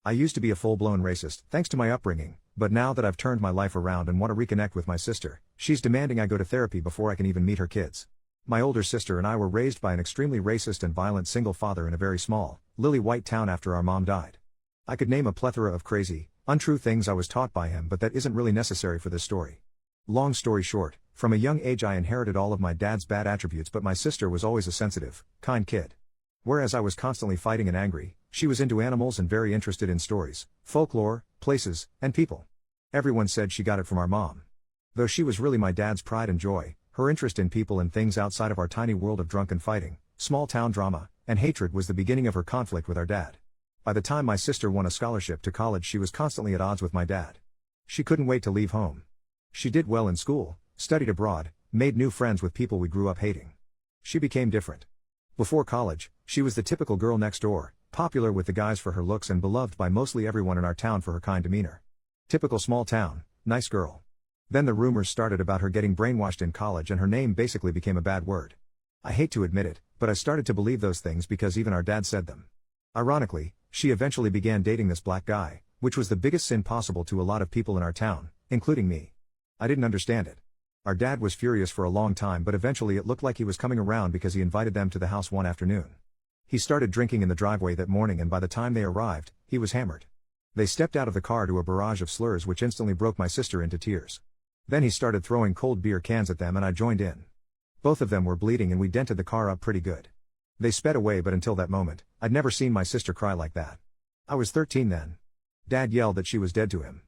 I used to be a full-blown racist, thanks to my upbringing, but now that I've turned my life around and want to reconnect with my sister, she's demanding I go to therapy before I can even meet her kids. My older sister and I were raised by an extremely racist and violent single father in a very small, lily-white town after our mom died. I could name a plethora of crazy, untrue things I was taught by him, but that isn't really necessary for this story. Long story short, from a young age I inherited all of my dad's bad attributes, but my sister was always a sensitive, kind kid. Whereas I was constantly fighting and angry, she was into animals and very interested in stories, folklore, places, and people. Everyone said she got it from our mom. Though she was really my dad's pride and joy, her interest in people and things outside of our tiny world of drunken fighting, small town drama, and hatred was the beginning of her conflict with our dad. By the time my sister won a scholarship to college, she was constantly at odds with my dad. She couldn't wait to leave home. She did well in school, studied abroad, made new friends with people we grew up hating. She became different. Before college, she was the typical girl next door, popular with the guys for her looks and beloved by mostly everyone in our town for her kind demeanor. Typical small town, nice girl. Then the rumors started about her getting brainwashed in college and her name basically became a bad word. I hate to admit it, but I started to believe those things because even our dad said them. Ironically, she eventually began dating this black guy, which was the biggest sin possible to a lot of people in our town, including me. I didn't understand it. Our dad was furious for a long time, but eventually it looked like he was coming around because he invited them to the house one afternoon. He started drinking in the driveway that morning, and by the time they arrived, he was hammered. They stepped out of the car to a barrage of slurs which instantly broke my sister into tears. Then he started throwing cold beer cans at them and I joined in. Both of them were bleeding and we dented the car up pretty good. They sped away, but until that moment, I'd never seen my sister cry like that. I was 13 then. Dad yelled that she was dead to him.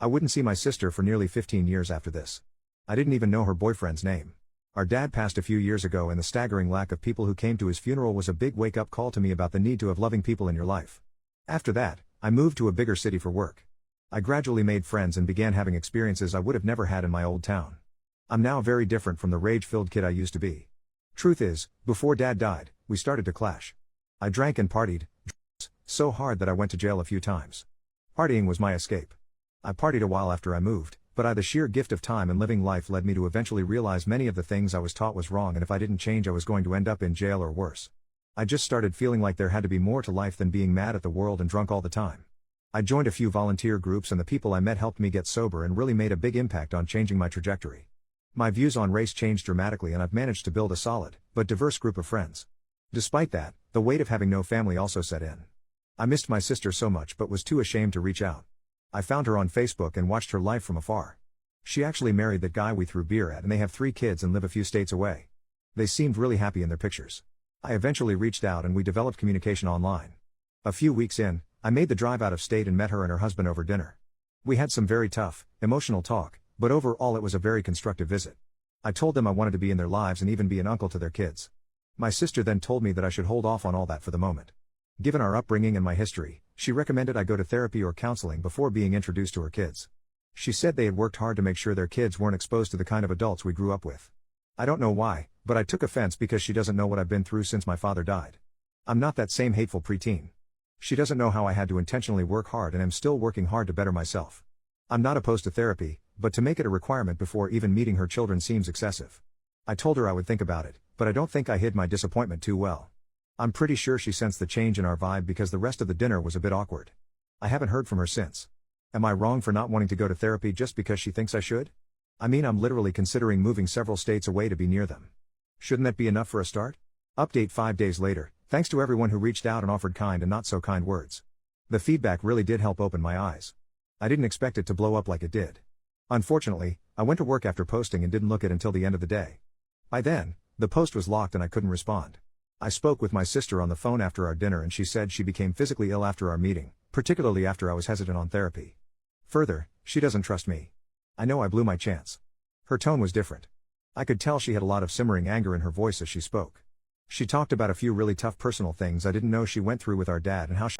I wouldn't see my sister for nearly 15 years after this. I didn't even know her boyfriend's name. Our dad passed a few years ago, and the staggering lack of people who came to his funeral was a big wake-up call to me about the need to have loving people in your life. After that, I moved to a bigger city for work. I gradually made friends and began having experiences I would have never had in my old town. I'm now very different from the rage-filled kid I used to be. Truth is, before Dad died, we started to clash. I drank and partied, so hard that I went to jail a few times. Partying was my escape. I partied a while after I moved, but the sheer gift of time and living life led me to eventually realize many of the things I was taught was wrong, and if I didn't change I was going to end up in jail or worse. I just started feeling like there had to be more to life than being mad at the world and drunk all the time. I joined a few volunteer groups, and the people I met helped me get sober and really made a big impact on changing my trajectory. My views on race changed dramatically, and I've managed to build a solid, but diverse group of friends. Despite that, the weight of having no family also set in. I missed my sister so much but was too ashamed to reach out. I found her on Facebook and watched her life from afar. She actually married that guy we threw beer at, and they have 3 kids and live a few states away. They seemed really happy in their pictures. I eventually reached out and we developed communication online. A few weeks in, I made the drive out of state and met her and her husband over dinner. We had some very tough, emotional talk, but overall it was a very constructive visit. I told them I wanted to be in their lives and even be an uncle to their kids. My sister then told me that I should hold off on all that for the moment. Given our upbringing and my history, she recommended I go to therapy or counseling before being introduced to her kids. She said they had worked hard to make sure their kids weren't exposed to the kind of adults we grew up with. I don't know why, but I took offense because she doesn't know what I've been through since my father died. I'm not that same hateful preteen. She doesn't know how I had to intentionally work hard and am still working hard to better myself. I'm not opposed to therapy, but to make it a requirement before even meeting her children seems excessive. I told her I would think about it, but I don't think I hid my disappointment too well. I'm pretty sure she sensed the change in our vibe because the rest of the dinner was a bit awkward. I haven't heard from her since. Am I wrong for not wanting to go to therapy just because she thinks I should? I mean, I'm literally considering moving several states away to be near them. Shouldn't that be enough for a start? Update 5 days later, thanks to everyone who reached out and offered kind and not so kind words. The feedback really did help open my eyes. I didn't expect it to blow up like it did. Unfortunately, I went to work after posting and didn't look at it until the end of the day. By then, the post was locked and I couldn't respond. I spoke with my sister on the phone after our dinner and she said she became physically ill after our meeting, particularly after I was hesitant on therapy. Further, she doesn't trust me. I know I blew my chance. Her tone was different. I could tell she had a lot of simmering anger in her voice as she spoke. She talked about a few really tough personal things I didn't know she went through with our dad and how she